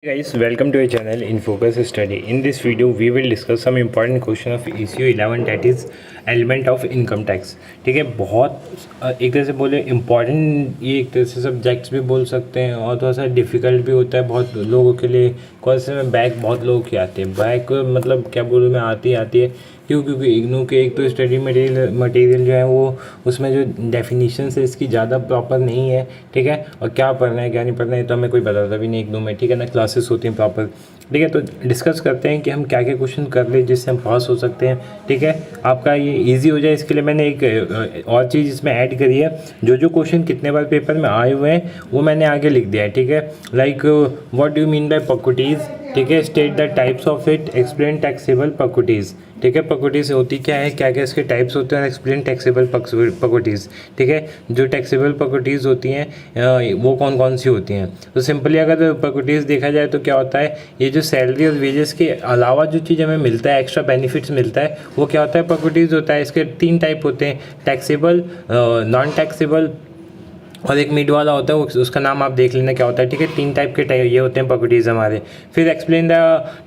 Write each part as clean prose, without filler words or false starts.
Guys, welcome to our channel in Focus Study. In this video, we will discuss some important question of ECU 11, that is element of income tax. ठीक है, बहुत एक तरह से बोले important, ये एक तरह से सब्जेक्ट्स भी बोल सकते हैं और थोड़ा सा डिफ़िकल्ट भी होता है बहुत लोगों के लिए। कौन से में बैक बहुत लोगों के आते हैं, बैक मतलब क्या बोलूँ मैं, आती है। क्योंकि इग्नू के एक तो स्टडी मटेरियल जो है वो उसमें जो डेफिनेशन है इसकी ज़्यादा प्रॉपर नहीं है। ठीक है, और क्या पढ़ना है क्या नहीं पढ़ना है तो हमें कोई बताता भी नहीं इग्नू में। ठीक है ना, क्लासेस होती हैं प्रॉपर। ठीक है, तो डिस्कस करते हैं कि हम क्या क्या क्वेश्चन कर लें जिससे हम पास हो सकते हैं। ठीक है, आपका ये इजी हो जाए इसके लिए मैंने एक और चीज़ इसमें ऐड करी है। जो क्वेश्चन कितने बार पेपर में आए हुए हैं वो मैंने आगे लिख दिया है। ठीक है, like what do you mean by perquisites. ठीक है, state the types of it, explain taxable perquisites. ठीक है, पकुटीज़ होती क्या है, क्या क्या इसके टाइप्स होते हैं, एक्सप्लेन टैक्सेबल पकुटीज़। ठीक है, जो टैक्सेबल पकुटीज़ होती हैं वो कौन कौन सी होती हैं। तो सिंपली अगर पकुटीज़ देखा जाए तो क्या होता है, ये जो सैलरी और वेजेस के अलावा जो चीज़ हमें मिलता है, एक्स्ट्रा बेनिफिट्स मिलता है, वो क्या होता है, पकुटीज़ होता है। इसके 3 टाइप होते हैं, टैक्सेबल, नॉन टैक्सेबल और एक मिड वाला होता है, उसका नाम आप देख लेना क्या होता है। ठीक है, 3 टाइप के ये होते हैं पकुटीज़ हमारे। फिर एक्सप्लेन द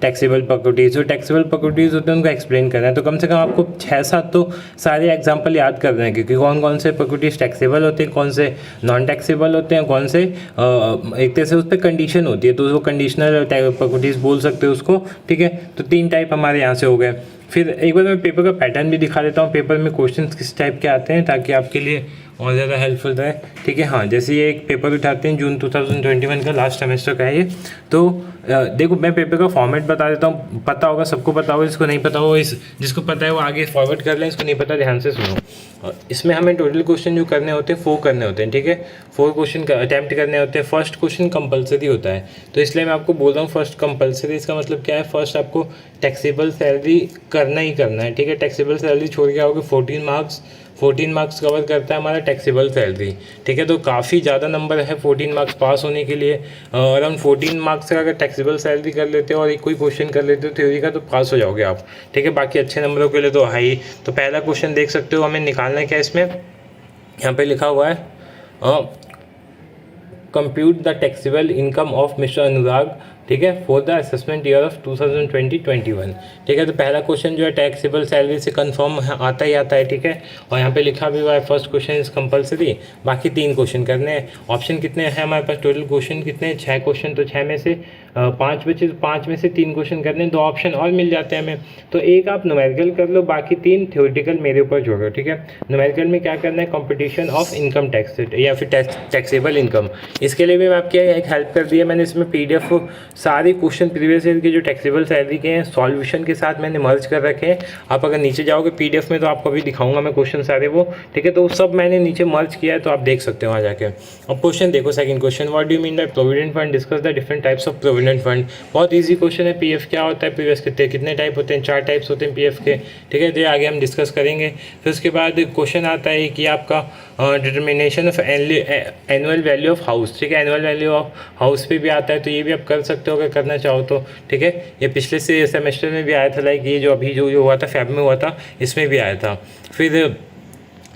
टैक्सेबल पकुटीज़। जो टैक्सेबल पकुटीज़ होते हैं उनको एक्सप्लेन करना है, तो कम से कम आपको 6-7 तो सारे एग्जांपल याद कर रहे हैं, क्योंकि कौन कौन से पकुटीज़ टैक्सेबल होते हैं, कौन से नॉन टैक्सेबल होते हैं, कौन से एक तरह से उस पर कंडीशन होती है, तो वो कंडीशनल पकुटीज़ बोल सकते हो उसको। ठीक है, तो 3 टाइप हमारे यहाँ से हो गए। फिर एक बार मैं पेपर का पैटर्न भी दिखा देता हूँ, पेपर में क्वेश्चन किस टाइप के आते हैं, ताकि आपके लिए और ज़्यादा हेल्पफुल रहे। ठीक है, हाँ, जैसे ये एक पेपर उठाते हैं जून 2021 का, लास्ट सेमेस्टर का है ये। तो देखो मैं पेपर का फॉर्मेट बता देता हूँ, पता होगा, सबको पता होगा, जिसको नहीं पता हो जिसको पता है वो आगे फॉरवर्ड कर लें, इसको नहीं पता ध्यान से सुनो। इसमें हमें टोटल क्वेश्चन जो करने होते हैं 4 करने होते हैं। ठीक है, 4 क्वेश्चन अटैम्प्ट करने होते हैं। फर्स्ट क्वेश्चन कंपलसरी होता है, तो इसलिए मैं आपको बोल रहा हूँ फर्स्ट कंपलसरी। इसका मतलब क्या है, फर्स्ट आपको टैक्सेबल सैलरी करना ही करना है। ठीक है, टैक्सेबल सैलरी छोड़ के आओगे 14 मार्क्स कवर करता है हमारा टैक्सेबल सैलरी। ठीक है, तो काफ़ी ज़्यादा नंबर है 14 मार्क्स पास होने के लिए। अराउंड 14 मार्क्स का अगर टैक्सेबल सैलरी कर लेते हो और एक कोई क्वेश्चन कर लेते हो थ्योरी का, तो पास हो जाओगे आप। ठीक है, बाकी अच्छे नंबरों के लिए तो हाई। तो पहला क्वेश्चन देख सकते हो, हमें निकालना है क्या इसमें, यहाँ पे लिखा हुआ है compute the taxable income of mister Anurag. ठीक है, for the assessment year of 2020-21। ठीक है, तो पहला क्वेश्चन जो है टैक्सेबल सैलरी से कंफर्म आता ही आता है। ठीक है, और यहाँ पे लिखा भी हुआ है फर्स्ट क्वेश्चन इज कंपलसरी। बाकी 3 क्वेश्चन करने हैं। ऑप्शन कितने हैं हमारे पास, टोटल क्वेश्चन कितने हैं, 6 क्वेश्चन। तो 6 में से 5 बचे, 5 में से 3 क्वेश्चन करने हैं, 2 ऑप्शन और मिल जाते हैं हमें। तो एक आप न्यूमेरिकल कर लो, बाकी 3 थ्योरेटिकल मेरे ऊपर छोड़ो। ठीक है, न्यूमेरिकल में क्या करना है, कॉम्पिटिशन ऑफ इनकम टैक्स या फिर टैक्सेबल इनकम। इसके लिए भी मैं आपकी एक हेल्प कर दी है मैंने, इसमें PDF सारे क्वेश्चन प्रीवियस ईयर के जो टैक्सेबल सैलरी के हैं सॉल्यूशन के साथ मैंने मर्ज कर रखे हैं। आप अगर नीचे जाओगे PDF में तो आपको अभी दिखाऊंगा मैं क्वेश्चन सारे वो। ठीक है, तो सब मैंने नीचे मर्ज किया है, तो आप देख सकते हो वहाँ जाके। अब क्वेश्चन देखो, second question, what do you mean bye provident fund, discuss the different types of provident fund. बहुत ईजी क्वेश्चन है। PF क्या होता है, PF कितने टाइप होते हैं, 4 टाइप्स होते हैं PF के। ठीक है, तो आगे हम डिस्कस करेंगे। फिर उसके बाद क्वेश्चन आता है कि आपका determination of annual value of house. ठीक है, एनुअल वैल्यू ऑफ हाउस पे भी आता है, तो ये भी आप कर सकते हो अगर करना चाहो तो। ठीक है, ये पिछले से सेमेस्टर में भी आया था, लाइक ये जो अभी जो हुआ था फैब में हुआ था, इसमें भी आया था। फिर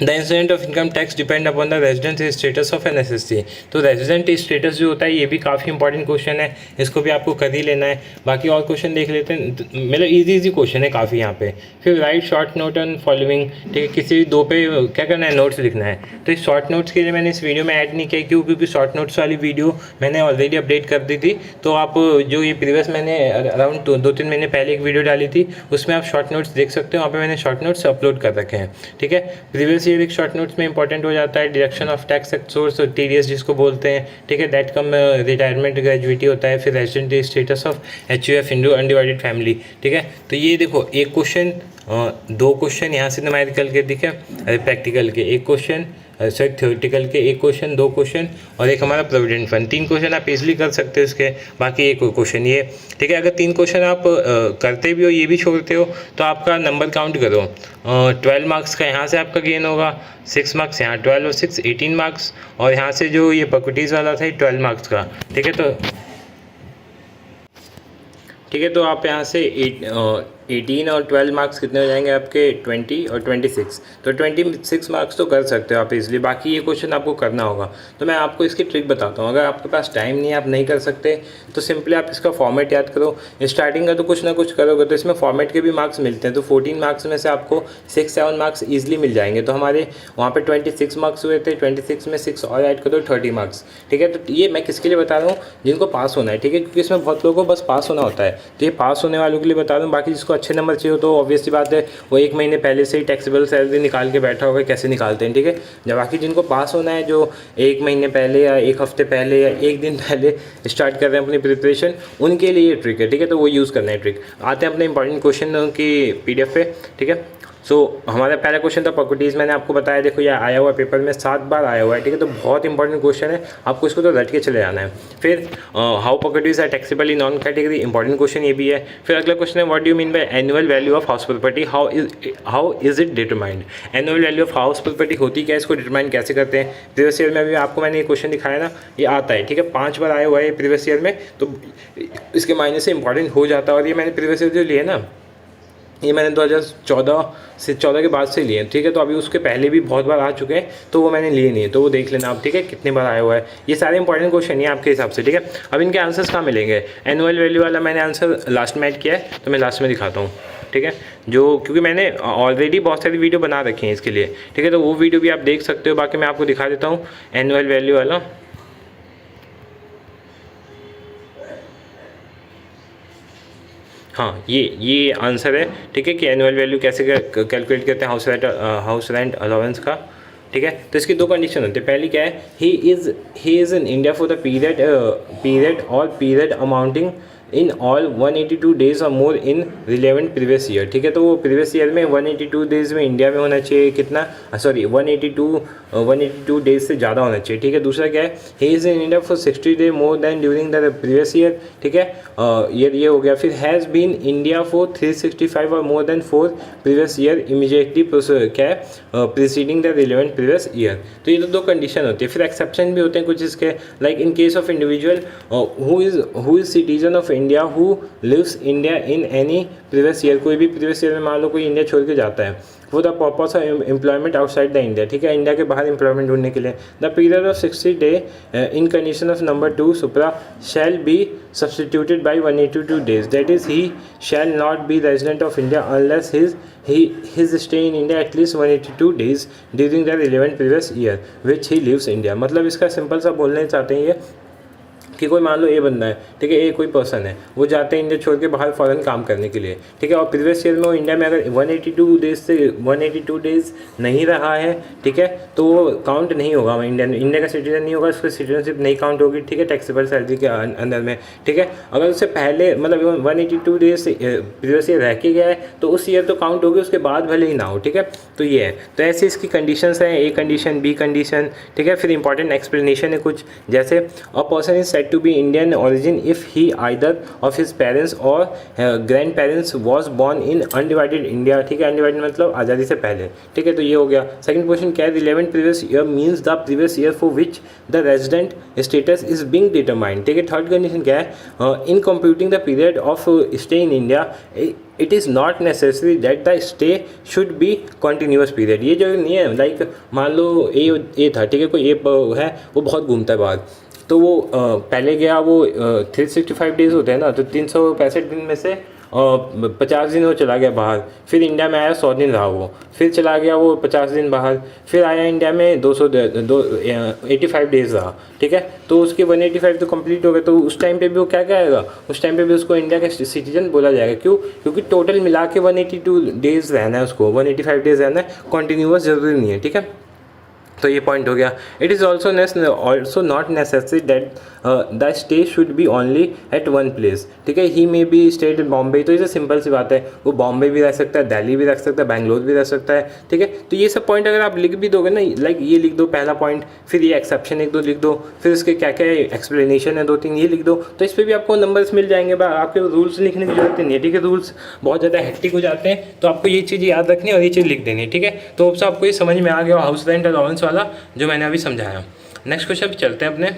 the incident of income tax depend upon the resident status of an SSC। तो रेजिडेंट स्टेटस जो होता है ये भी काफ़ी इंपॉर्टेंट क्वेश्चन है, इसको भी आपको कर ही लेना है। बाकी और क्वेश्चन देख लेते हैं, मतलब इजी क्वेश्चन है काफ़ी यहाँ पे। फिर right short note on following. ठीक है, किसी भी 2 पे क्या करना है, नोट्स लिखना है। तो इस शॉर्ट नोट्स के लिए मैंने इस वीडियो में ऐड नहीं किया, क्योंकि शॉर्ट नोट्स वाली वीडियो मैंने ऑलरेडी अपडेट कर दी थी। तो आप जो ये प्रीवियस मैंने अराउंड 2-3 महीने पहले एक वीडियो डाली थी, उसमें आप शॉर्ट नोट्स देख सकते हो, वहाँ पर मैंने शॉर्ट नोट्स अपलोड कर रखे हैं। ठीक है, प्रीवियस ईयर एक शॉर्ट नोट्स में इंपॉर्टेंट हो जाता है deduction of tax at source, TDS जिसको बोलते हैं। ठीक है, दैट कम रिटायरमेंट ग्रेजुएटी होता है। फिर resident status of HUF Indo undivided family. ठीक है, तो ये देखो एक क्वेश्चन, 2 क्वेश्चन यहाँ से न्यूमेरिकल के दिखे, प्रैक्टिकल के 1 क्वेश्चन, सर थ्योरेटिकल के 1 क्वेश्चन, 2 क्वेश्चन और एक हमारा प्रोविडेंट फंड। 3 क्वेश्चन आप इजीली कर सकते हो इसके, बाकी 1 क्वेश्चन ये। ठीक है, अगर 3 क्वेश्चन आप करते भी हो, ये भी छोड़ते हो, तो आपका नंबर काउंट करो। 12 मार्क्स का यहाँ से आपका गेन होगा, 6 मार्क्स यहाँ, 12 और 6 18 मार्क्स, और यहाँ से जो ये पकुटीज़ वाला था 12 मार्क्स का। ठीक है, तो आप यहाँ से 18 और 12 मार्क्स कितने हो जाएंगे आपके 20 और 26, तो 26 मार्क्स तो कर सकते हो आप इजली। बाकी ये क्वेश्चन आपको करना होगा, तो मैं आपको इसकी ट्रिक बताता हूँ। अगर आपके पास टाइम नहीं है, आप नहीं कर सकते, तो सिंपली आप इसका फॉर्मेट याद करो। स्टार्टिंग का तो कुछ ना कुछ करोगे तो इसमें फॉर्मेट के भी मार्क्स मिलते हैं, तो 14 मार्क्स में से आपको 6-7 मार्क्स ईजिली मिल जाएंगे। तो हमारे वहाँ पर 26 मार्क्स हुए थे, 26 में 6 और ऐड करो 30 मार्क्स, ठीक है। तो ये मैं किसके लिए बता रहा हूँ, जिनको पास होना है, ठीक है, क्योंकि इसमें बहुत लोगों को बस पास होना होता है, तो ये पास होने वालों के लिए बता दूँ। बाकी जिसको अच्छे नंबर चाहिए हो तो ऑब्वियसली बात है, वो 1 महीने पहले से ही टैक्सेबल सैलरी निकाल के बैठा होगा, कैसे निकालते हैं, ठीक है। जब बाकी जिनको पास होना है, जो 1 महीने पहले या 1 हफ्ते पहले या 1 दिन पहले स्टार्ट कर रहे हैं अपनी प्रिपरेशन, उनके लिए ये ट्रिक है, ठीक है। तो वो यूज़ करना है ट्रिक। आते हैं अपने इंपॉर्टेंट क्वेश्चन की PDF पे, ठीक है। सो हमारा पहला क्वेश्चन था प्रॉपर्टीज़। मैंने आपको बताया, देखो ये आया हुआ है पेपर में 7 बार आया हुआ है, ठीक है। तो बहुत इंपॉर्टेंट क्वेश्चन है, आपको इसको तो रट के चले जाना है। फिर how properties are taxable in non category, important question ये भी है। फिर अगला क्वेश्चन है, what do you mean by annual value of house property, how is it determined. Annual value of house property होती क्या है, इसको डिटरमाइन कैसे करते हैं। प्रीवियस ईयर में अभी आपको मैंने ये क्वेश्चन दिखाया ना, ये आता है, ठीक है, 5 बार आया हुआ है प्रीवियस ईयर में, तो इसके मायने से इंपॉर्टेंट हो जाता है। और ये मैंने प्रीवियस ईयर जो लिए ना, ये मैंने 2014 के बाद से लिए, ठीक है। तो अभी उसके पहले भी बहुत बार आ चुके हैं, तो वो मैंने लिए नहीं है, तो वो देख लेना आप, ठीक है, कितने बार आया हुआ है। ये सारे इंपॉर्टेंट क्वेश्चन है आपके हिसाब से, ठीक है। अब इनके आंसर्स कहाँ मिलेंगे। एनुअल वैल्यू वाला मैंने आंसर लास्ट में ऐड किया है, तो मैं लास्ट में दिखाता हूँ, ठीक है, जो क्योंकि मैंने ऑलरेडी बहुत सारी वीडियो बना रखी हैं इसके लिए, ठीक है। तो वो वीडियो भी आप देख सकते हो। बाकी मैं आपको दिखा देता हूँ एनुअल वैल्यू वाला। हाँ, ये आंसर है, ठीक है, कि एनुअल वैल्यू कैसे कैलकुलेट करते हैं हाउस रेंट अलाउंस का, ठीक है। तो इसकी 2 कंडीशन होती है। पहली क्या है, he is in India for the period amounting in all 182 days और मोर इन रिलेवेंट प्रीवियस ईयर, ठीक है। तो वो प्रीवियस ईयर में 182 डेज में इंडिया में होना चाहिए, कितना, सॉरी 182 डेज से ज़्यादा होना चाहिए, ठीक है। दूसरा क्या है, he is in India for 60 day more than during the previous year, ठीक है, ये हो गया। फिर हैज़ बीन इंडिया फॉर 365 और more than 4 previous year immediately क्या है preceding the relevant previous year. तो ये तो 2 कंडीशन होती है। फिर एक्सेप्शन भी होते हैं कुछ इसके, like in case of individual who is citizen of India who lives India in any previous year, कोई भी प्रीवियस ईयर में मान लो कोई इंडिया छोड़ के जाता है for the purpose of employment outside the India, ठीक है, इंडिया के बाहर एम्प्लॉयमेंट ढूंढने के लिए। The period of 60 day in condition of number 2 supra shall be substituted by 182 days, that is he shall not be resident of India unless his stay in India at least 182 days during the relevant previous year which he lives India। मतलब इसका simple सा बोलना चाहते हैं ये कि कोई मान लो ए बंदा है, ठीक है, ए कोई पर्सन है, वो जाते हैं इंडिया छोड़ के बाहर फॉरेन काम करने के लिए, ठीक है, और प्रीवियस ईयर में वो इंडिया में अगर 182 डेज नहीं रहा है, ठीक है, तो वो काउंट नहीं होगा, वो इंडिया का सिटीजन नहीं होगा, उसकी सिटीजनशिप नहीं काउंट होगी, ठीक है, टैक्सेबल सैलरी के अंदर में, ठीक है। अगर उससे पहले मतलब 182 डेज प्रीवियस ईयर रह के गया है तो उस ईयर तो काउंट होगी, उसके बाद भले ही ना हो, ठीक है। तो ये है, तो ऐसे इसकी कंडीशंस हैं, ए कंडीशन, बी कंडीशन, ठीक है। फिर इंपॉर्टेंट एक्सप्लेनेशन है कुछ, जैसे a person is said to be Indian origin if he either of his parents or grandparents was born in undivided India, ठीक है, अनडिवाइडेड मतलब आज़ादी से पहले, ठीक है। तो ये हो गया। सेकंड क्वेश्चन क्या है, relevant previous year means the previous year for which the resident status is being determined, ठीक है। थर्ड कंडीशन क्या है, in computing the period of stay in India it is not necessary that the stay should B continuous period. ये जो नहीं है, like मान लो ए था, ठीक है, कोई ए है, वो बहुत घूमता है बाहर, तो वो पहले गया, वो 365 डेज़ होते हैं ना, तो 365 दिन में से 50 दिन वो चला गया बाहर, फिर इंडिया में आया 100 दिन रहा वो, फिर चला गया वो 50 दिन बाहर, फिर आया इंडिया में 85 डेज़ रहा, ठीक है। तो उसके 185 तो कंप्लीट हो गए, तो उस टाइम पे भी वो क्या कहेगा, उस टाइम पे भी उसको इंडिया का सिटीजन बोला जाएगा। क्यों? क्योंकि टोटल मिला के 182 डेज़ रहना है उसको, 185 डेज़ रहना है, कॉन्टीन्यूअस ज़रूरी नहीं है, ठीक है। तो ये पॉइंट हो गया। It is also not necessary that the stay should be only at one place, ठीक है। He may be stayed in Bombay, तो ये सिंपल सी बात है, वो बॉम्बे भी रह सकता है, दिल्ली भी रह सकता है, बैंगलोर भी रह सकता है, ठीक है। तो ये सब पॉइंट अगर आप लिख भी दोगे ना, लाइक ये लिख दो पहला पॉइंट, फिर ये एक्सेप्शन 1-2 लिख दो, फिर इसके क्या क्या एक्सप्लेनेशन है 2-3 ये लिख दो, तो इस पर भी आपको नंबर्स मिल जाएंगे। आपके रूल्स लिखने की जरूरत नहीं है, ठीक है। रूल्स बहुत ज़्यादा हेक्टिक हो जाते हैं, तो आपको ये चीज़ याद रखनी है और ये चीज़ लिख देनी है, ठीक है। तो अब से आपको ये समझ में आ गया हाउस रेंट अलाउंस वाला जो मैंने अभी समझाया। नेक्स्ट क्वेश्चन चलते हैं अपने।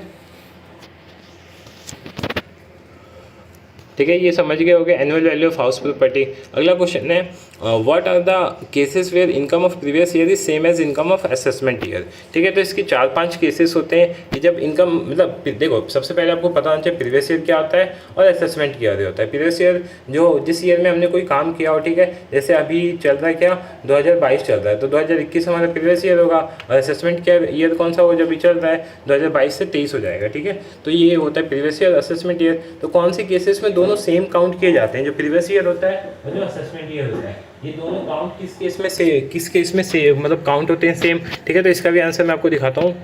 ठीक है, ये समझ गए होगे annual value of house property. अगला क्वेश्चन है what are the cases where income of previous year is same as income of assessment year. ठीक है, तो इसके 4-5 केसेस होते हैं कि जब इनकम मतलब देखो सबसे पहले आपको पता होना चाहिए प्रीवियस ईयर क्या होता है और असेसमेंट ईयर होता है। प्रीवियस ईयर जो जिस ईयर में हमने कोई काम किया हो, ठीक है, जैसे अभी चल रहा है क्या 2022 चल रहा है, तो 2021 हमारा प्रीवियस ईयर होगा और असेसमेंट क्या ईयर कौन सा होगा जो अभी चल रहा है 2022 से 23 हो जाएगा। ठीक है, तो ये होता है प्रीवियस ईयर असेसमेंट ईयर। तो कौन से केसेस में दोनों सेम काउंट किए जाते हैं, जो प्रीवियस ईयर होता है और जो असेसमेंट ईयर होता है, ये दोनों काउंट किस केस में से मतलब काउंट होते हैं सेम। ठीक है, तो इसका भी आंसर मैं आपको दिखाता हूँ।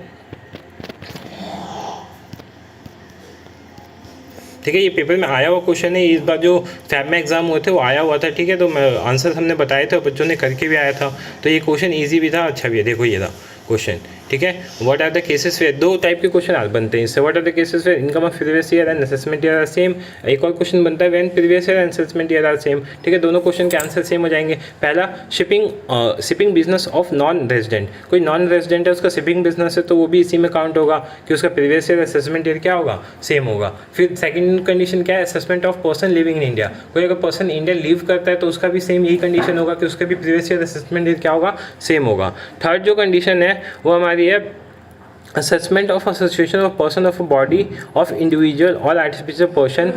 ठीक है, ये पेपर में आया हुआ क्वेश्चन है, इस बार जो फैब में एग्जाम हुए थे वो आया हुआ था। ठीक है, तो मैं आंसर हमने बताए थे, बच्चों ने करके भी आया था, तो ये क्वेश्चन ईजी भी था, अच्छा भी है। देखो ये था क्वेश्चन। ठीक है, what are the cases where, दो टाइप के क्वेश्चन बनते हैं इससे, what are the cases where income of previous year and assessment year are same. एक और क्वेश्चन बनता है when previous year and assessment year are same. ठीक है, दोनों क्वेश्चन के आंसर सेम हो जाएंगे। पहला shipping business of non resident, कोई नॉन रेजिडेंट है उसका शिपिंग बिजनेस है तो वो भी इसी में काउंट होगा कि उसका प्रीवियस ईयर असेसमेंट ईयर क्या होगा, सेम होगा। फिर सेकंड कंडीशन क्या है, assessment of person living in India, कोई अगर पर्सन इंडिया लिव करता है तो उसका भी सेम यही कंडीशन होगा कि उसका भी प्रीवियस ईयर असेसमेंट ईयर क्या होगा, सेम होगा। थर्ड जो कंडीशन है वो हमारी है assessment of association of person of a body of individual or artificial person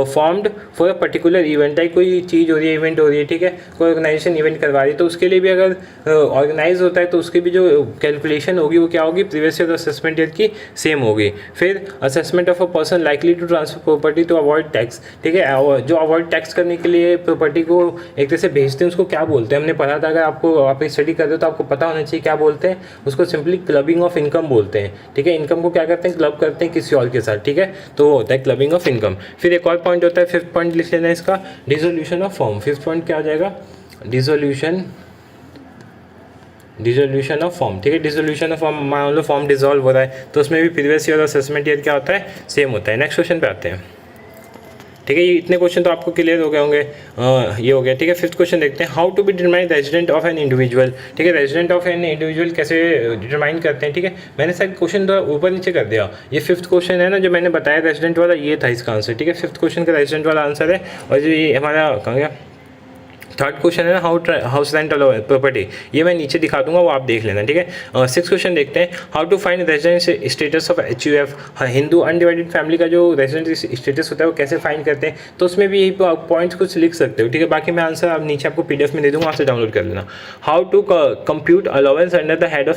formed for a particular event है, कोई चीज़ हो रही है, इवेंट हो रही है, ठीक है, कोई ऑर्गेनाइजेशन इवेंट करवा रही है तो उसके लिए भी अगर ऑर्गेनाइज होता है तो उसकी भी जो कैलकुलेशन होगी वो क्या होगी, प्रीवियस ईयर असेसमेंट ईयर की सेम होगी। फिर assessment of a person likely to transfer property to avoid tax, ठीक है, जो अवॉइड टैक्स करने के लिए प्रॉपर्टी को एक तरह से भेजते हैं उसको क्या बोलते हैं, हमने पढ़ा था, अगर आपको आप स्टडी कर रहे हो तो आपको पता होना चाहिए क्या बोलते हैं उसको, सिंपली क्लबिंग ऑफ इनकम बोलते हैं। ठीक है, इनकम को क्या करते हैं, क्लब करते हैं किसी और के साथ। ठीक है, तो वो होता है क्लबिंग ऑफ इनकम। फिर एक और पॉइंट होता है, फिफ्थ पॉइंट लिख लेना है इसका, dissolution of form. Fifth point क्या हो जाएगा, डिसोल्यूशन ऑफ फॉर्म। ठीक है, डिसोल्यूशन ऑफ फॉर्म, मान लो फॉर्म डिसॉल्व हो रहा है तो उसमें भी प्रीवियस ईयर और असेसमेंट ईयर क्या होता है, सेम होता है। नेक्स्ट क्वेश्चन पे आते हैं। ठीक है, ये इतने क्वेश्चन तो आपको क्लियर हो गए होंगे, ये हो गया। ठीक है, फिफ्थ क्वेश्चन देखते हैं, how to be determine resident of an individual. ठीक है, रेजिडेंट ऑफ एन इंडिविजुअल कैसे डिटरमाइन करते हैं। ठीक है, मैंने शायद क्वेश्चन तो ऊपर नीचे कर दिया, ये फिफ्थ क्वेश्चन है ना जो मैंने बताया रेजिडेंट वाला, ये था इसका आंसर। ठीक है, फिफ्थ क्वेश्चन का रेजिडेंट वाला आंसर है, और जो ये हमारा कहाँ गया, थर्ड क्वेश्चन है ना हाउस रेंट प्रॉपर्टी, ये मैं नीचे दिखा दूंगा, वो आप देख लेना। ठीक है, सिक्स क्वेश्चन देखते हैं, how to find residence status of HUF, Hindu undivided family का जो रेजिडेंस स्टेटस होता है वो कैसे फाइंड करते हैं, तो उसमें भी यही पॉइंट्स कुछ लिख सकते हो। ठीक है, बाकी मैं आंसर आप नीचे आपको PDF में दे दूंगा, आपसे डाउनलोड कर लेना। How to compute allowance under the head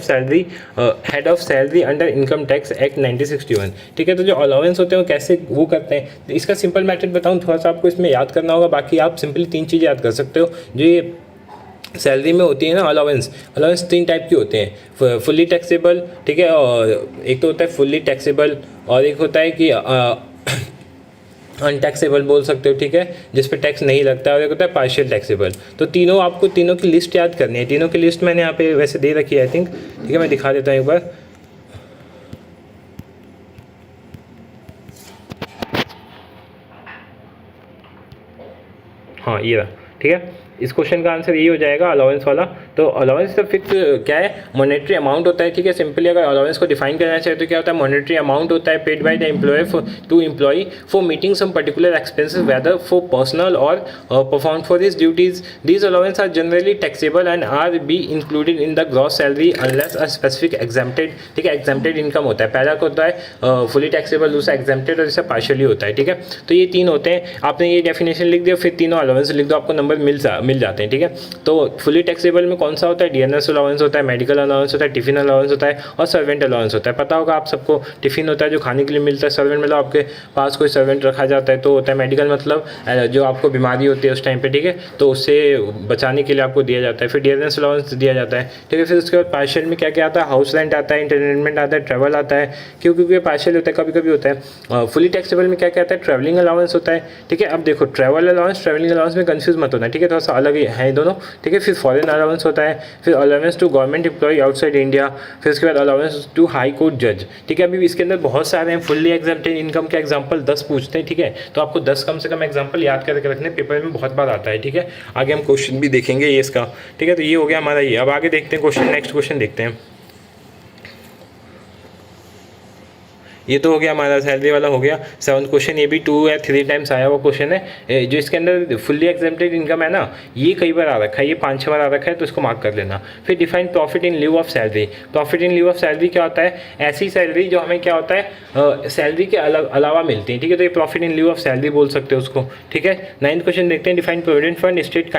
of salary under income tax act 1961। ठीक है, तो जो अलाउंस होते हैं वो कैसे वो करते हैं, तो इसका सिंपल मेथड बताऊँ, थोड़ा सा आपको इसमें याद करना होगा, बाकी आप सिंपली 3 चीज़ें याद कर सकते हो जो ये सैलरी में होती है ना। अलाउंस 3 टाइप की होते हैं, फुल्ली टैक्सेबल, ठीक है, और एक तो होता है फुल्ली टैक्सेबल और एक होता है कि अनटैक्सेबल बोल सकते हो। ठीक है, जिस पे टैक्स नहीं लगता है, और एक होता है पार्शियल टैक्सेबल। तो तीनों आपको तीनों की लिस्ट याद करनी है, तीनों की लिस्ट मैंने यहाँ पे वैसे दे रखी है आई थिंक। ठीक है, मैं दिखा देता हूँ एक बार, हाँ ये रहा। ठीक है, इस क्वेश्चन का आंसर यही हो जाएगा अलाउंस वाला। तो अलाउंस तो फिक्स क्या है, मॉनेटरी अमाउंट होता है। ठीक है, सिंपली अगर अलाउंस को डिफाइन करना चाहिए तो क्या होता है, मॉनेटरी अमाउंट होता है paid by the employer to employee for meeting some particular expenses whether for personal और perform for his duties. These allowance are generally taxable and are be included in the gross salary unless a specific exempted. ठीक है, exempted income होता है, पहला को होता है fully taxable, दूसरा एग्जाम्प्टेड और इससे पार्शियली होता है। ठीक है, तो ये 3 होते हैं, आपने ये डेफिनेशन लिख दिया, फिर तीनों अलाउंस लिख दो, आपको नंबर मिल जाते हैं। ठीक है, तो फुली टैक्सेबल में कौन सा होता है, DNS अलाउंस होता है, मेडिकल अलाउंस होता है, टिफिन अलाउंस होता है और सर्वेंट अलाउंस होता है। पता होगा आप सबको, टिफिन होता है जो खाने के लिए मिलता है, सर्वेंट मतलब आपके पास कोई सर्वेंट रखा जाता है, तो होता है मेडिकल मतलब जो आपको बीमारी होती है उस टाइम पे, ठीक है, तो उससे बचाने के लिए आपको दिया जाता है। फिर DNS अलाउंस दिया जाता है। ठीक है, फिर उसके बाद पार्शियल में क्या क्या आता है, हाउस रेंट आता है, इंटरटेनमेंट आता है, ट्रैवल आता है, क्योंकि पार्शियल होता है, कभी कभी होता है। फुली टैक्सेबल में क्या क्या आता है, ट्रैवलिंग अलाउंस होता है। ठीक है, अब देखो ट्रैवल अलाउंस ट्रैवलिंग अलाउंस में कंफ्यूज मत होना, ठीक है, थोड़ा सा अलग है दोनों। ठीक है, फिर फॉरेन अलाउंस होता है, फिर allowance to government employ outside India, फिर उसके बाद अलाउंस टू हाई कोर्ट जज। ठीक है, अभी इसके अंदर बहुत सारे हैं, फुल्ली एग्जाम्प्टेड इनकम के एग्जांपल 10 पूछते हैं। ठीक है, तो आपको 10 कम से कम एग्जांपल याद करके रखने, पेपर में बहुत बार आता है। ठीक है, आगे हम क्वेश्चन भी देखेंगे ये इसका। ठीक है, तो ये हो गया हमारा ये। अब आगे देखते हैं क्वेश्चन, नेक्स्ट क्वेश्चन देखते हैं। ये तो हो गया हमारा सैलरी वाला हो गया। 7th क्वेश्चन ये भी 2 या 3 टाइम्स आया हुआ क्वेश्चन है, जो इसके अंदर फुल्ली एग्जेम्प्टेड इनकम है ना, ये कई बार आ रखा है, ये 5-6 बार आ रखा है, तो इसको मार्क कर लेना। फिर define profit in lieu of salary. Profit in lieu of salary क्या होता है? ऐसी सैलरी जो हमें क्या होता है सैलरी के अलावा मिलती है, ठीक है, तो ये profit in lieu of salary बोल सकते हो उसको, ठीक है। 9th क्वेश्चन देखते हैं, define provident fund, state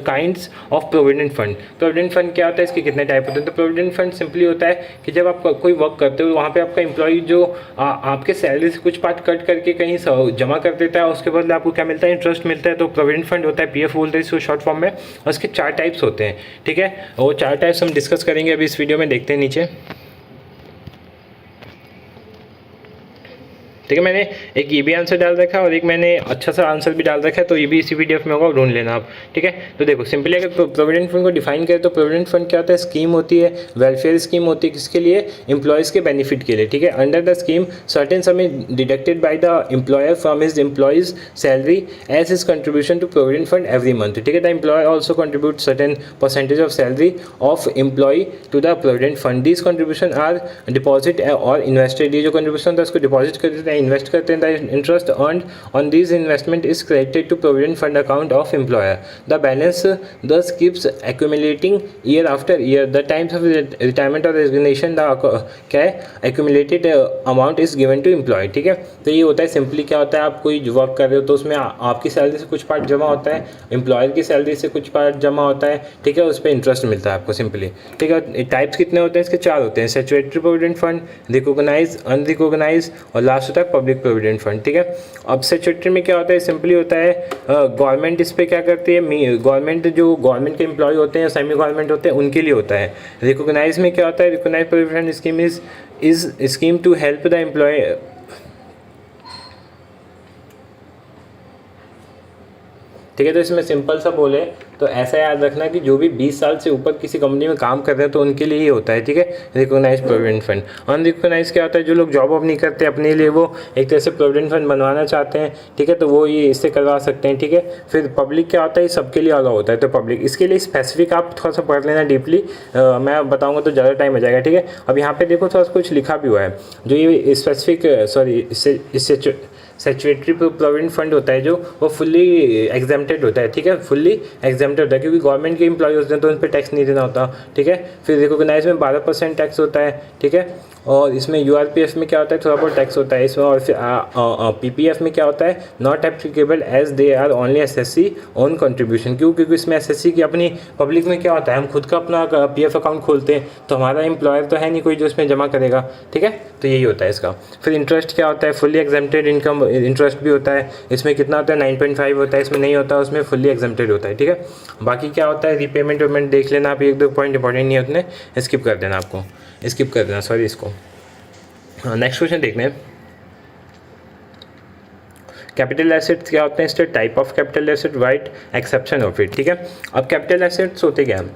kinds of provident fund. Provident fund क्या होता है, इसके कितने टाइप होते हैं? तो प्रोविडेंट फंड सिंपली होता है कि जब आप कोई वर्क करते हो वहाँ पे आपका एम्प्लॉय जो आपके सैलरी से कुछ पार्ट कट करके कहीं जमा कर देता है, उसके बदले आपको क्या मिलता है? इंटरेस्ट मिलता है। तो प्रोविडेंट फंड होता है, पीएफ बोलते हैं इसको शॉर्ट फॉर्म में, और इसके 4 टाइप्स होते हैं, ठीक है। वो 4 टाइप्स हम डिस्कस करेंगे अभी इस वीडियो में, देखते हैं नीचे, ठीक है। मैंने एक ये भी आंसर डाल रखा है और एक मैंने अच्छा सा आंसर भी डाल रखा है, तो ये भी इसी पीडीएफ में होगा, ढूंढ लेना आप, ठीक है। तो देखो सिंपली अगर प्रोविडेंट फंड को डिफाइन करें तो प्रोविडेंट फंड क्या होता है? स्कीम होती है, वेलफेयर स्कीम होती है, किसके लिए? एम्प्लॉयज़ के बेनिफिट के लिए, ठीक है। Under the scheme certain sum is deducted by the employer from his employee's salary as his contribution to provident fund every month, ठीक है। The employer also contribute certain percentage of salary of employ to the provident fund. These contribution are deposit और invested. ये जो contribution था उसको deposit कर देते हैं, इन्वेस्ट करते हैं। Interest earned on these investment is credited to provident fund account of employer. The balance thus keeps accumulating year after year. The times of retirement or resignation the क्या है accumulated amount is given to employee, ठीक है। तो ये होता है simply क्या होता है, आप कोई वर्क कर रहे हो तो उसमें आपकी सैलरी से कुछ पार्ट जमा होता है, एम्प्लॉयर की सैलरी से कुछ पार्ट जमा होता है, ठीक है, उस पर इंटरेस्ट मिलता है आपको सिंपली, ठीक है। टाइप्स कितने होते हैं इसके? 4 होते हैं, statutory provident fund, recognise, unrecognise, और लास्ट होता है पब्लिक प्रोविडेंट फंड, ठीक है। अब स्टैट्यूटरी में क्या होता है? सिंपली होता है गवर्नमेंट इस पे क्या करती है, गवर्नमेंट जो गवर्नमेंट के एम्प्लॉय होते हैं, सेमी गवर्नमेंट होते हैं, उनके लिए होता है। रिकॉग्नाइज में क्या होता है? Recognise provident scheme is scheme to help the employ, ठीक है। तो इसमें सिंपल सा बोले तो ऐसा याद रखना कि जो भी 20 साल से ऊपर किसी कंपनी में काम कर रहे हैं तो उनके लिए ही होता है, ठीक है, रिकॉग्नाइज प्रोविडेंट फंड। अनरिकॉग्नाइज क्या होता है? जो लोग जॉब अब नहीं करते, अपने लिए वो एक तरह से प्रोविडेंट फंड बनवाना चाहते हैं, ठीक है, तो वो ये इससे करवा सकते हैं, ठीक है। फिर पब्लिक क्या होता है? सबके लिए अलग होता है, तो पब्लिक इसके लिए स्पेसिफिक आप थोड़ा सा पढ़ लेना डीपली, मैं बताऊँगा तो ज़्यादा टाइम हो जाएगा, ठीक है। अब यहाँ पर देखो थोड़ा सा कुछ लिखा भी हुआ है, जो ये स्पेसिफिक इससे स्टैट्यूटरी प्रोविडेंट फंड होता है जो वो फुल्ली एग्जेम्प्टेड होता है, ठीक है, फुल्ली एग्जेम्प्टेड होता है, क्योंकि गवर्नमेंट के एम्प्लॉय होते हैं तो उन पर टैक्स नहीं देना होता, ठीक है। फिर रिकॉग्नाइज में 12% टैक्स होता है, ठीक है, और इसमें यूआरपीएफ में क्या होता है? थोड़ा बहुत टैक्स होता है इसमें। और फिर पीपीएफ में क्या होता है? Not applicable as they are only SSC on contribution. क्यों? क्योंकि इसमें एसएससी की अपनी, पब्लिक में क्या होता है, हम खुद का अपना पीएफ अकाउंट खोलते हैं, तो हमारा एम्प्लॉयर तो है नहीं कोई जो इसमें जमा करेगा, ठीक है, तो यही होता है इसका। फिर इंटरेस्ट क्या होता है? फुल्ली एग्जेम्प्टेड इनकम इंटरेस्ट भी होता है, इसमें कितना होता है? 9.5 होता है, इसमें नहीं होता, उसमें फुल्ली एग्जेम्प्टेड होता है, ठीक है। बाकी क्या होता है? रीपेमेंट वेमेंट देख लेना आप, 1-2 पॉइंट इंपॉर्टेंट नहीं होते, स्किप कर देना, आपको स्किप कर देना, सॉरी इसको। हाँ, नेक्स्ट क्वेश्चन देखने हैं। कैपिटल एसेट्स क्या होते हैं? इसके type of capital asset, right, exception of it, ठीक है। अब कैपिटल एसेट्स होते क्या हैं?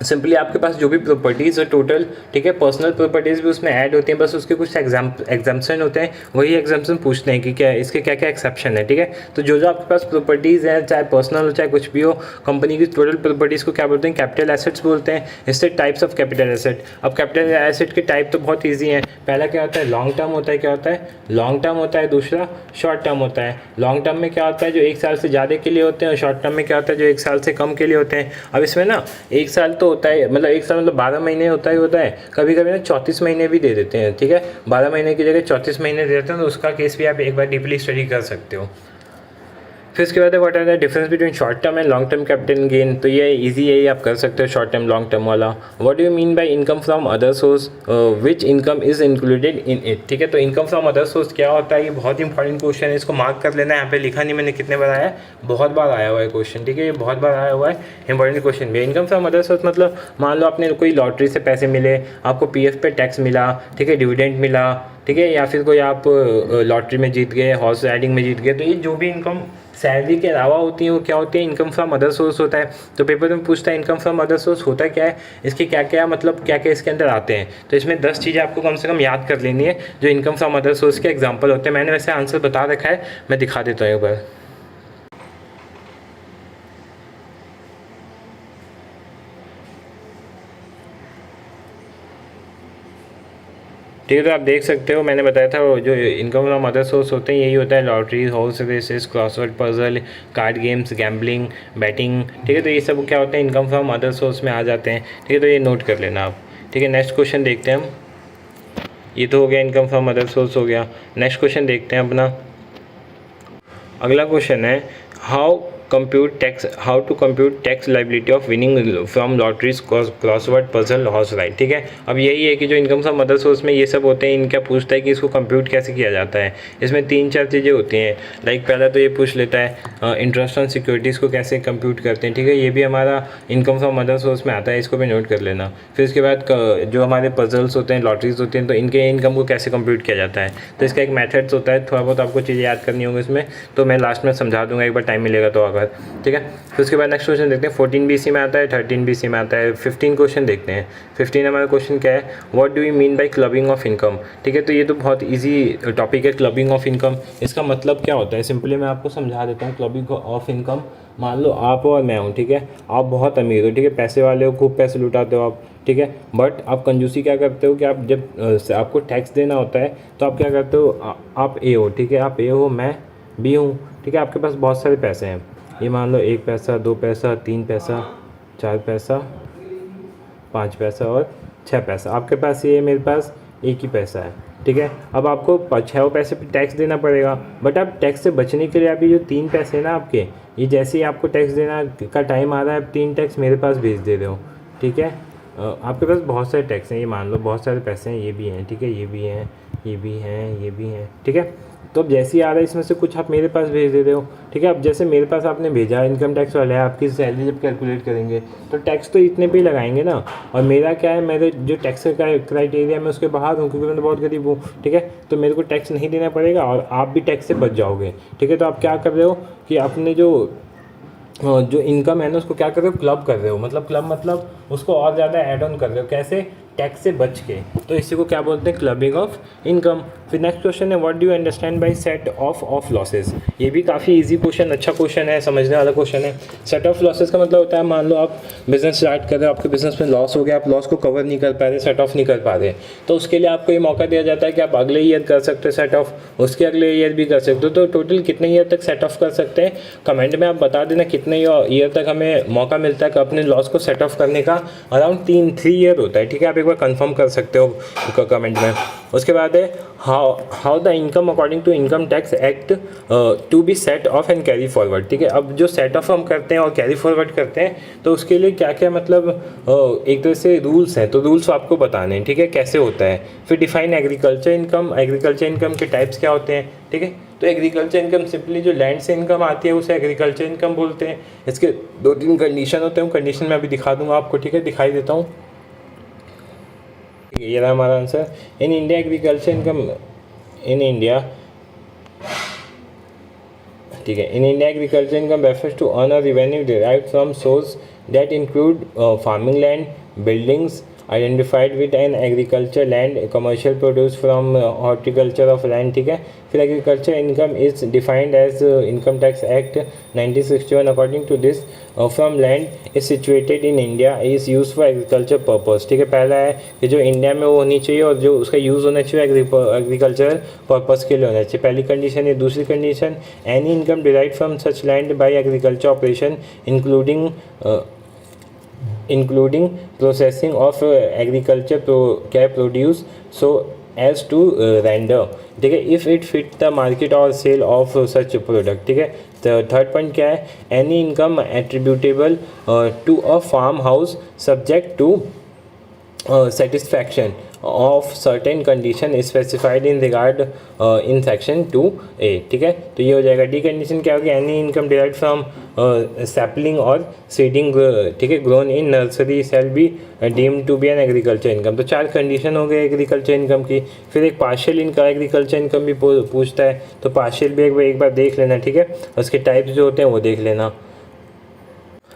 सिंपली आपके पास जो भी प्रॉपर्टीज़ है टोटल, ठीक है, पर्सनल प्रॉपर्टीज़ भी उसमें ऐड होती हैं, बस उसके कुछ एग्जाम्पशन होते हैं, वही एग्जाम्पशन पूछते हैं कि क्या इसके क्या क्या एक्सेप्शन है, ठीक है। तो जो जो आपके पास प्रॉपर्टीज़ हैं, चाहे पर्सनल हो चाहे कुछ भी हो, कंपनी की टोटल प्रॉपर्टीज़ को क्या बोलते हैं? कैपिटल एसेट्स बोलते हैं। इससे टाइप्स ऑफ कैपिटल एसेट। अब कैपिटल एसेट के टाइप तो बहुत ईजी हैं। पहला क्या होता है? लॉन्ग टर्म होता है, क्या होता है? लॉन्ग टर्म होता है। दूसरा शॉर्ट टर्म होता है। लॉन्ग टर्म में क्या होता है? जो 1 साल से ज़्यादा के लिए होते हैं, और शॉर्ट टर्म में क्या होता है? जो 1 साल से कम के लिए होते हैं। अब इसमें ना 1 साल तो होता है, मतलब 1 साल मतलब 12 महीने होता है, कभी कभी ना 34 महीने भी दे देते हैं, ठीक है, 12 महीने की जगह 34 महीने दे देते हैं, तो उसका केस भी आप एक बार डीपली स्टडी कर सकते हो। फिर इसके बाद what are the difference between short term and long term capital gain? तो ये इजी है, ये आप कर सकते हो शॉर्ट टर्म लॉन्ग टर्म वाला। What do you mean by income from other source, which income is included in it, ठीक है। तो इनकम फ्रॉम अदर सोर्स क्या होता है? ये बहुत इंपॉर्टेंट क्वेश्चन है, इसको मार्क कर लेना है। यहाँ पे लिखा नहीं मैंने कितने बार आया है, बहुत बार आया हुआ है क्वेश्चन, ठीक है, ये बहुत बार आया हुआ है, इंपॉर्टेंट क्वेश्चन भी। इनकम फ्रॉम अदर सोर्स मतलब मान लो आपने कोई लॉटरी से पैसे मिले, आपको पीएफ पे टैक्स मिला, ठीक है, डिविडेंड मिला, ठीक है, या फिर कोई आप लॉटरी में जीत गए, हॉर्स राइडिंग में जीत गए, तो ये जो भी इनकम सैलरी के अलावा होती है वो क्या होती है? इनकम फ्रॉम अदर सोर्स होता है। तो पेपर में पूछता है इनकम फ्रॉम अदर सोर्स होता क्या है, इसके क्या क्या मतलब क्या क्या इसके अंदर आते हैं। तो इसमें 10 चीज़ें आपको कम से कम याद कर लेनी है जो इनकम फ्रॉम अदर सोर्स के एग्जाम्पल होते हैं। मैंने वैसे आंसर बता रखा है, मैं दिखा देता हूँ एक बार। ठीक है। तो आप देख सकते हो मैंने बताया था वो जो इनकम फ्रॉम अदर सोर्स होते हैं यही होता है lottery, horse races, crossword puzzle, card games, gambling, betting. ठीक है, तो ये सब क्या होते हैं इनकम फ्रॉम अदर सोर्स में आ जाते हैं। ठीक है, तो ये नोट कर लेना आप। ठीक है, नेक्स्ट क्वेश्चन देखते हैं हम। ये तो हो गया इनकम फ्रॉम अदर सोर्स हो गया। नेक्स्ट क्वेश्चन देखते हैं अपना। अगला क्वेश्चन है how to compute tax liability of winning from lotteries, crossword puzzle, horse ride. ठीक है, अब यही है कि जो इनकम फ्रॉम अदर सोर्स में ये सब होते हैं इनका पूछता है कि इसको कंप्यूट कैसे किया जाता है। इसमें 3-4 चीज़ें होती हैं। लाइक पहला तो ये पूछ लेता है इंटरेस्ट ऑन सिक्योरिटीज़ को कैसे कंप्यूट करते हैं। ठीक है, ये भी हमारा इनकम फ्रॉम अदर सोर्स में आता है, इसको भी नोट कर लेना। फिर इसके बाद जो हमारे पजल्स होते हैं, लॉटरीज होती हैं, तो इनके इनकम को कैसे कंप्यूट किया जाता है, तो इसका एक मेथड्स होता है। थोड़ा बहुत आपको चीज़ें याद करनी होंगी इसमें, तो मैं लास्ट में समझा दूंगा एक बार टाइम मिलेगा तो अगर। ठीक है, फिर उसके बाद नेक्स्ट क्वेश्चन देखते हैं। 14 BC में आता है, 13 BC में आता है। 15 क्वेश्चन देखते हैं। 15 हमारा क्वेश्चन क्या है, what do you mean bye clubbing of income. ठीक है, तो ये तो बहुत ईजी टॉपिक है क्लबिंग ऑफ इनकम। इसका मतलब क्या होता है सिंपली मैं आपको समझा देता हूँ। क्लबिंग ऑफ इनकम, मान लो आप और मैं हूँ, ठीक है, आप बहुत अमीर हो, ठीक है, पैसे वाले हो, खूब पैसे लुटाते हो आप, ठीक है, बट आप कंजूसी क्या करते हो कि आप जब आपको टैक्स देना होता है तो आप क्या करते हो, आप ए हो, ठीक है, आप ए हो, मैं बी हूँ, ठीक है, आपके पास बहुत सारे पैसे हैं। ये मान लो 1 पैसा, 2 पैसा, 3 पैसा, 4 पैसा, 5 पैसा और 6 पैसा। आपके पास ये, मेरे पास एक ही पैसा है। ठीक है, अब आपको 6 पैसे पे टैक्स देना पड़ेगा, बट आप टैक्स से बचने के लिए अभी जो 3 पैसे हैं ना आपके, ये जैसे ही आपको टैक्स देना का टाइम आ रहा है, आप 3 टैक्स मेरे पास भेज दे रहे हो। ठीक है, आपके पास बहुत सारे टैक्स हैं, ये मान लो बहुत सारे पैसे हैं, ये भी हैं, ठीक है, ये भी हैं, ये भी हैं, ये भी हैं। ठीक है, तो अब जैसे ही आ रहा है इसमें से कुछ आप मेरे पास भेज दे रहे हो। ठीक है, अब जैसे मेरे पास आपने भेजा, इनकम टैक्स वाले हैं, आपकी सैलरी जब कैलकुलेट करेंगे तो टैक्स तो इतने पे ही लगाएंगे ना। और मेरा क्या है, मेरे जो टैक्स का क्राइटेरिया मैं उसके बाहर हूँ क्योंकि मैं तो बहुत गरीब हूँ। ठीक है, तो मेरे को टैक्स नहीं देना पड़ेगा और आप भी टैक्स से बच जाओगे। ठीक है, तो आप क्या कर रहे हो कि अपने जो इनकम है ना उसको क्या कर रहे हो, क्लब कर रहे हो। मतलब क्लब मतलब उसको और ज़्यादा ऐड ऑन कर रहे हो, कैसे, टैक्स से बच के। तो इसी को क्या बोलते हैं, क्लबिंग ऑफ इनकम। फिर नेक्स्ट क्वेश्चन है what do you understand by set off losses. ये भी काफ़ी इजी क्वेश्चन, अच्छा क्वेश्चन है, समझने वाला क्वेश्चन है। सेट ऑफ लॉसेस का मतलब होता है, मान लो आप बिजनेस स्टार्ट कर रहे हो, आपके बिजनेस में लॉस हो गया, आप लॉस को कवर नहीं कर पा रहे, सेट ऑफ नहीं कर पा रहे, तो उसके लिए आपको ये मौका दिया जाता है कि आप अगले ईयर कर सकते हो सेट ऑफ, उसके अगले ईयर भी कर सकते हो। तो टोटल कितने ईयर तक सेट ऑफ कर सकते हैं, कमेंट में आप बता देना कितने ईयर तक हमें मौका मिलता है अपने लॉस को सेट ऑफ करने का। अराउंड 3 ईयर होता है। ठीक है, आप एक बार कंफर्म कर सकते हो कमेंट में। उसके बाद है how the income according to income tax act to be set off and carry forward. ठीक है, अब जो सेट ऑफ हम करते हैं और कैरी फॉरवर्ड करते हैं तो उसके लिए क्या क्या मतलब एक तरह से रूल्स हैं, तो रूल्स आपको बताने हैं। ठीक है, कैसे होता है। फिर define agriculture income, agriculture income के टाइप्स क्या होते हैं। ठीक है, तो एग्रीकल्चर इनकम सिंपली जो लैंड से इनकम आती है उसे एग्रीकल्चर इनकम बोलते हैं। इसके 2-3 कंडीशन होते हैं, कंडीशन मैं अभी दिखा दूंगा आपको। ठीक है, दिखाई देता हूँ। ये रहा हमारा answer. In India agriculture income in India, ठीक है, in India agriculture income refers to earn a revenue derived from source that include farming land, buildings identified with an agriculture land, commercial produce from horticulture of land. ठीक है, फिर agriculture income is defined as income tax act 1961 according to this from land is situated in India is use for agriculture purpose. ठीक है, पहला है कि जो India में वो होनी चाहिए और जो उसका यूज़ होना चाहिए एग्रीकल्चर पर्पस के लिए होना चाहिए, पहली कंडीशन है। दूसरी condition, any income derived from such land bye agriculture operation including processing of agriculture produce so as to render, ठीक है, if it fit the market or sale of such product। ठीक है, तो थर्ड पॉइंट क्या है, any income attributable to a farm house subject to satisfaction of certain condition specified in regard in section 2A। ठीक है, तो ये हो जाएगा। डी कंडीशन क्या होगी, any income derived from sapling और सीडिंग, ठीक है, grown in nursery shall be deemed to be an agriculture income. तो 4 कंडीशन हो गए एग्रीकल्चर इनकम की। फिर एक पार्शियल इनकम एग्रीकल्चर इनकम भी पूछता है, तो पार्शियल भी एक बार देख लेना। ठीक है, उसके टाइप्स जो होते हैं वो देख लेना।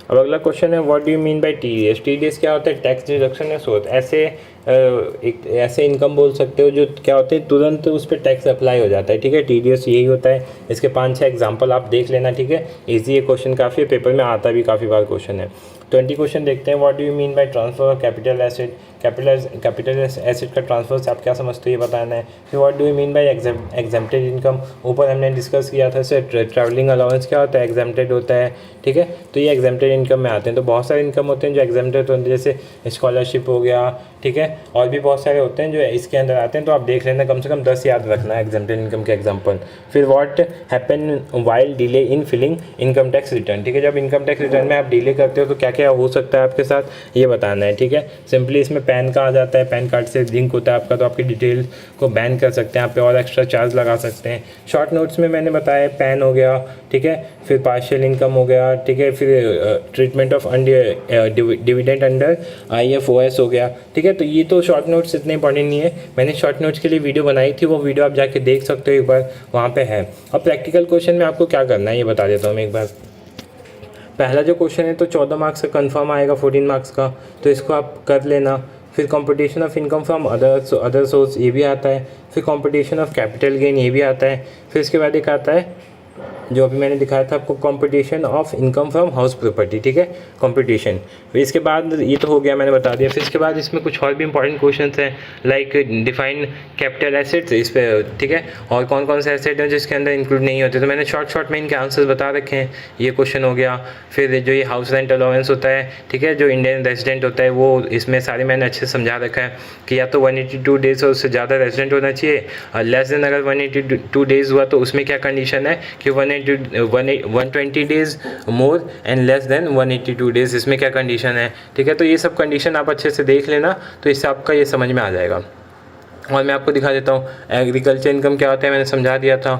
अब अगला क्वेश्चन है what do you mean bye TDS. TDS क्या होता है, टैक्स डिडक्शन या सोर्स। ऐसे इनकम बोल सकते हो जो क्या होते हैं तुरंत उस पर टैक्स अप्लाई हो जाता है। ठीक है, टीडीएस यही होता है। इसके 5-6 एग्जांपल आप देख लेना। ठीक है, इजी है क्वेश्चन काफ़ी, पेपर में आता भी काफ़ी बार क्वेश्चन है। 20 क्वेश्चन देखते हैं। What do you mean by transfer of capital asset, capital asset का ट्रांसफर से आप क्या समझते हो ये बताना है। फिर what do you mean bye exempted income, ऊपर हमने डिस्कस किया था सर ट्रैवलिंग अलाउंस क्या होता है, एग्जेम्प्टेड होता है, ठीक है। तो ये एग्जेम्प्टेड इनकम में आते हैं। तो बहुत सारे इनकम होते हैं जो एग्जेम्प्टेड होते हैं, जैसे स्कॉलरशिप हो गया, ठीक है, और भी बहुत सारे होते हैं जो इसके अंदर आते हैं। तो आप देख लेना, कम से कम 10 याद रखना है एग्जेम्प्टेड इनकम के एग्जाम्पल। फिर what happen while delay in filling income tax return, ठीक है। जब इनकम टैक्स रिटर्न में आप डिले करते हो तो क्या क्या हो सकता है आपके साथ ये बताना है, ठीक है। सिंपली इसमें पैन का आ जाता है, पैन कार्ड से लिंक होता है आपका, तो आपकी डिटेल को बैन कर सकते हैं, आप पे और एक्स्ट्रा चार्ज लगा सकते हैं। शॉर्ट नोट्स में मैंने बताया पैन हो गया, ठीक है, फिर पार्शियल इनकम हो गया, ठीक है, फिर treatment of dividend under IFOS हो गया, ठीक है। तो ये तो शॉर्ट नोट्स इतने इंपॉर्टेंट नहीं है, मैंने शॉर्ट नोट्स के लिए वीडियो बनाई थी, वो वीडियो आप जाके देख सकते हो एक बार, वहाँ पे है। अब प्रैक्टिकल क्वेश्चन में आपको क्या करना है ये बता देता हूँ मैं एक बार। पहला जो क्वेश्चन है तो 14 मार्क्स का कंफर्म आएगा, 14 मार्क्स का, तो इसको आप कर लेना। फिर competition of income from other source ये भी आता है। फिर कंपटीशन ऑफ कैपिटल गेन ये भी आता है। फिर इसके बाद एक आता है जो अभी मैंने दिखाया था आपको, competition of income from house property, ठीक है, कंपटीशन। फिर इसके बाद ये तो हो गया, मैंने बता दिया। फिर इसके बाद इसमें कुछ और भी इंपॉर्टेंट क्वेश्चन हैं, लाइक डिफाइन कैपिटल एसेट्स इस पर, ठीक है, और कौन कौन से एसेट हैं जिसके अंदर इंक्लूड नहीं होते, तो मैंने शॉर्ट में इनके आंसर्स बता रखे हैं। ये क्वेश्चन हो गया। फिर जो ये हाउस रेंट अलाउंस होता है, ठीक है, जो इंडियन रेजिडेंट होता है, वो इसमें सारे मैंने अच्छे से समझा रखा है कि या तो 182 डेज और उससे ज़्यादा रेजिडेंट होना चाहिए, लेस देन अगर 182 डेज हुआ तो उसमें क्या कंडीशन है कि 120 days more and less than 182 days, इसमें क्या कंडीशन है, ठीक है। तो ये सब कंडीशन आप अच्छे से देख लेना, तो इससे आपका ये समझ में आ जाएगा। और मैं आपको दिखा देता हूँ एग्रीकल्चर इनकम क्या होता है, मैंने समझा दिया था,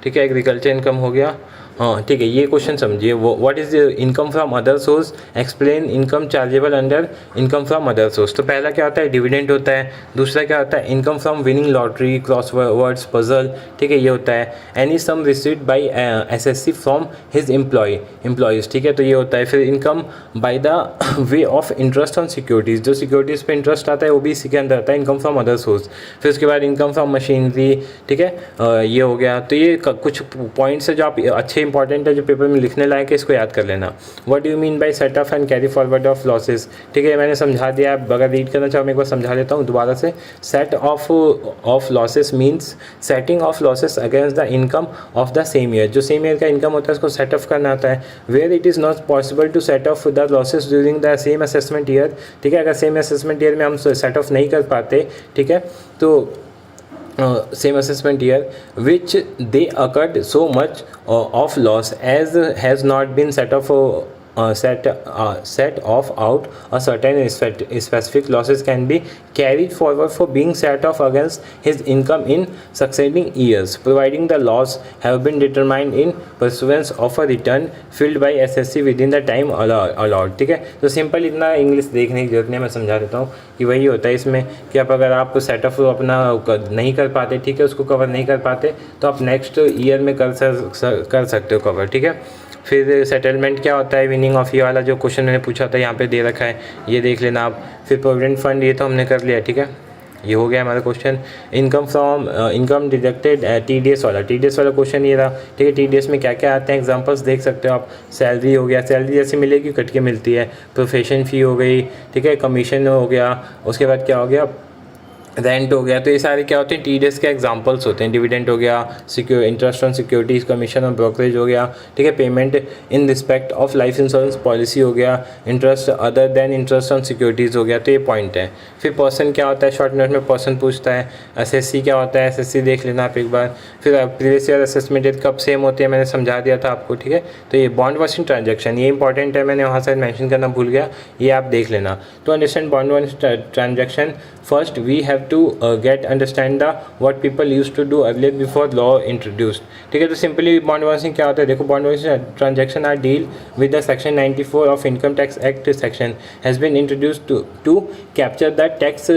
ठीक है। एग्रीकल्चर इनकम हो गया, हाँ ठीक है। ये क्वेश्चन समझिए, what is income from other source, explain income chargeable under income from other source. तो पहला क्या होता है, डिविडेंड होता है। दूसरा क्या होता है, income from winning lottery, crosswords, puzzle, ठीक है, ये होता है। Any sum received by SSC from his employees, ठीक है, तो ये होता है। फिर income by the way of interest on securities, जो सिक्योरिटीज़ पे इंटरेस्ट आता है वो भी इसी के अंदर आता है, इनकम फ्रॉम अदर सोर्स। फिर उसके बाद इनकम फ्रॉम मशीनरी, ठीक है, ये हो गया। तो ये कुछ पॉइंट्स है जो आप अच्छे इंपॉर्टेंट है, जो पेपर में लिखने लायक है, इसको याद कर लेना। What do you mean bye set off and carry forward of losses, ठीक है, मैंने समझा दिया। आप अगर रीड करना चाहो मैं एक बार समझा देता हूँ दोबारा से। Set off losses means setting off losses against the income of the same year, जो सेम ईयर का इनकम होता है उसको सेट ऑफ करना आता है। Where it is not possible to set off the losses during the same assessment year, ठीक है, अगर सेम असेसमेंट ईयर में हम सेट ऑफ नहीं कर पाते, ठीक है, तो same assessment year which they occurred so much of loss as has not been set off set off out a certain specific losses can be carried forward for being set off against his income in succeeding years, providing the loss have been determined in pursuance of a return filled by SSC within the time allowed, ठीक है। तो simple इतना English देखने की जरूरत नहीं, मैं समझा देता हूँ कि वही होता है इसमें कि आप अगर आप सेट ऑफ अपना नहीं कर पाते, ठीक है, उसको कवर नहीं कर पाते, तो आप नेक्स्ट ईयर में कर सकते हो कवर, ठीक है। फिर सेटलमेंट क्या होता है, विनिंग ऑफ, ये वाला जो क्वेश्चन मैंने पूछा था यहाँ पे दे रखा है, ये देख लेना आप। फिर प्रोविडेंट फंड, ये तो हमने कर लिया, ठीक है, ये हो गया हमारा question. Income from income deducted TDS वाला क्वेश्चन ये रहा, ठीक है। TDS में क्या क्या आते हैं एग्जांपल्स देख सकते हो आप। सैलरी हो गया, सैलरी जैसे मिलेगी कट के मिलती है। प्रोफेशन फ़ी हो गई, ठीक है, कमीशन हो गया, उसके बाद क्या हो गया, रेंट हो गया। तो ये सारे क्या होते हैं, TDS के एग्जांपल्स होते हैं। डिविडेंड हो गया, इंटरेस्ट ऑन सिक्योरिटीज़, कमीशन और ब्रोकरेज हो गया, ठीक है। Payment in respect of life insurance policy हो गया, interest other than interest on securities हो गया। तो ये पॉइंट है। फिर पर्सन क्या होता है, शॉर्ट नोट में पर्सन पूछता है। SSC क्या होता है, SSC देख लेना आप एक बार। फिर प्रीवियस ईयर असेसमेंट डेट कब सेम होती है, मैंने समझा दिया था आपको, ठीक है। तो ये बॉन्ड वाशिंग ट्रांजेक्शन, ये इंपॉर्टेंट है, मैंने वहाँ से मेंशन करना भूल गया, ये आप देख लेना। तो understand bond washing transaction, first we have to get understand the what people use to do earlier before law introduced, ठीक है। तो सिंपली बॉन्ड वाशिंग क्या होता है, देखो, bond washing transaction are deal with the section 94 of income tax act section has been introduced to capture the tax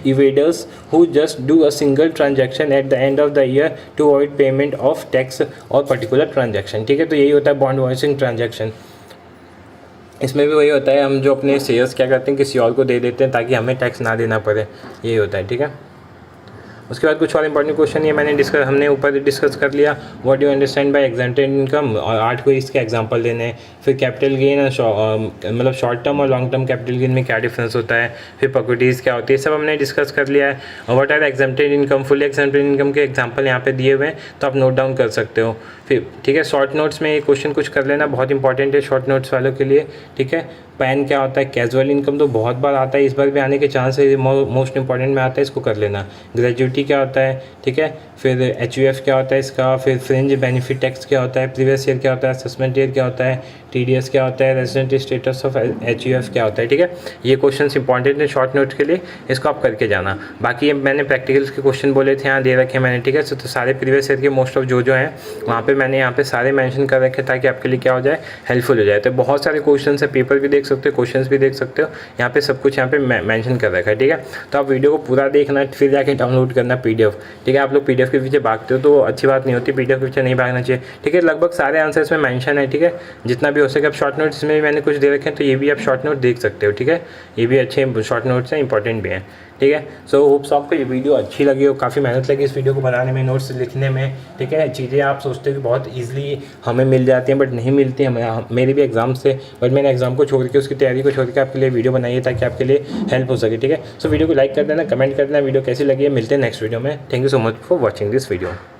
evaders who just do a single transaction at the end of the year to avoid payment of tax or particular transaction, ठीक है। तो यही होता है bond washing transaction. इसमें भी वही होता है, हम जो अपने शेयर्स क्या करते हैं किसी और को दे देते हैं ताकि हमें टैक्स ना देना पड़े, यही होता है, ठीक है। उसके बाद कुछ और इंपॉर्टेंट क्वेश्चन ये हमने ऊपर डिस्कस कर लिया। What do understand by exempted income, और 8 को इसके एग्जांपल देने हैं। फिर कैपिटल गेन मतलब शॉर्ट टर्म और लॉन्ग टर्म कैपिटल गेन में क्या डिफरेंस होता है, फिर पॉकेटिस क्या होती है, सब हमने डिस्कस कर लिया है। What are exempted income, full exempted income के एग्जांपल यहाँ पे दिए हुए हैं, तो आप नोट डाउन कर सकते हो। फिर ठीक है, शॉर्ट नोट्स में ये क्वेश्चन कुछ कर लेना, बहुत इंपॉर्टेंट है शॉर्ट नोट्स वालों के लिए। ठीक है, पैन क्या होता है, कैजुअल इनकम तो बहुत बार आता है, इस बार भी आने के चांस है, मोस्ट इंपॉर्टेंट में आता है, इसको कर लेना। ग्रेजुइटी क्या होता है, ठीक है, फिर HUF क्या होता है इसका, फिर फ्रिंज बेनिफिट टैक्स क्या होता है, प्रीवियस ईयर क्या होता है, असेसमेंट ईयर क्या होता है, TDS क्या होता है, रेजिडेंट स्टेटस ऑफ HUF क्या होता है। ठीक है, ये क्वेश्चंस इंपॉर्टेंट है शॉर्ट नोट्स के लिए, इसको आप करके जाना। बाकी ये मैंने प्रैक्टिकल्स के क्वेश्चन बोले थे, यहाँ दे रखे मैंने। ठीक है, तो सारे प्रीवियस ईयर के मोस्ट ऑफ जो हैं वहाँ पे मैंने यहाँ पे सारे मेंशन कर रखे, ताकि आपके लिए क्या हो जाए, हेल्पफुल हो जाए। तो बहुत सारे क्वेश्चन है, पेपर भी देख सकते हो, क्वेश्चंस भी देख सकते हो, यहाँ पे सब कुछ यहाँ पे मेंशन कर रखा है। ठीक है, तो आप वीडियो को पूरा देखना, फिर जाके डाउनलोड करना PDF। ठीक है, आप लोग PDF के पीछे भागते हो तो अच्छी बात नहीं होती, PDF के पीछे नहीं भागना चाहिए। ठीक है, लगभग सारे आंसर्स में मेंशन है। ठीक है, जितना भी हो सके। अब शॉर्ट नोट्स में भी मैंने कुछ दे रखे हैं, तो ये भी आप शॉर्ट नोट देख सकते हो। ठीक है, ये भी अच्छे शॉर्ट नोट्स हैं, इंपॉर्टेंट भी हैं। ठीक है, सो होप्स आपको ये वीडियो अच्छी लगी हो, काफ़ी मेहनत लगी इस वीडियो को बनाने में, नोट्स लिखने में। ठीक है, चीज़ें आप सोचते हो कि बहुत ईजिली हमें मिल जाती हैं, बट नहीं मिलती हैं। मेरे भी एग्जाम से, बट मैंने एग्जाम को छोड़ के, उसकी तैयारी को छोड़ के आपके लिए वीडियो बनाई है, ताकि आपके लिए हेल्प हो सके। ठीक है, सो वीडियो को लाइक कर देना, कमेंट कर देना वीडियो कैसी लगी है। मिलते हैं नेक्स्ट वीडियो में। Thank you so much for watching this video.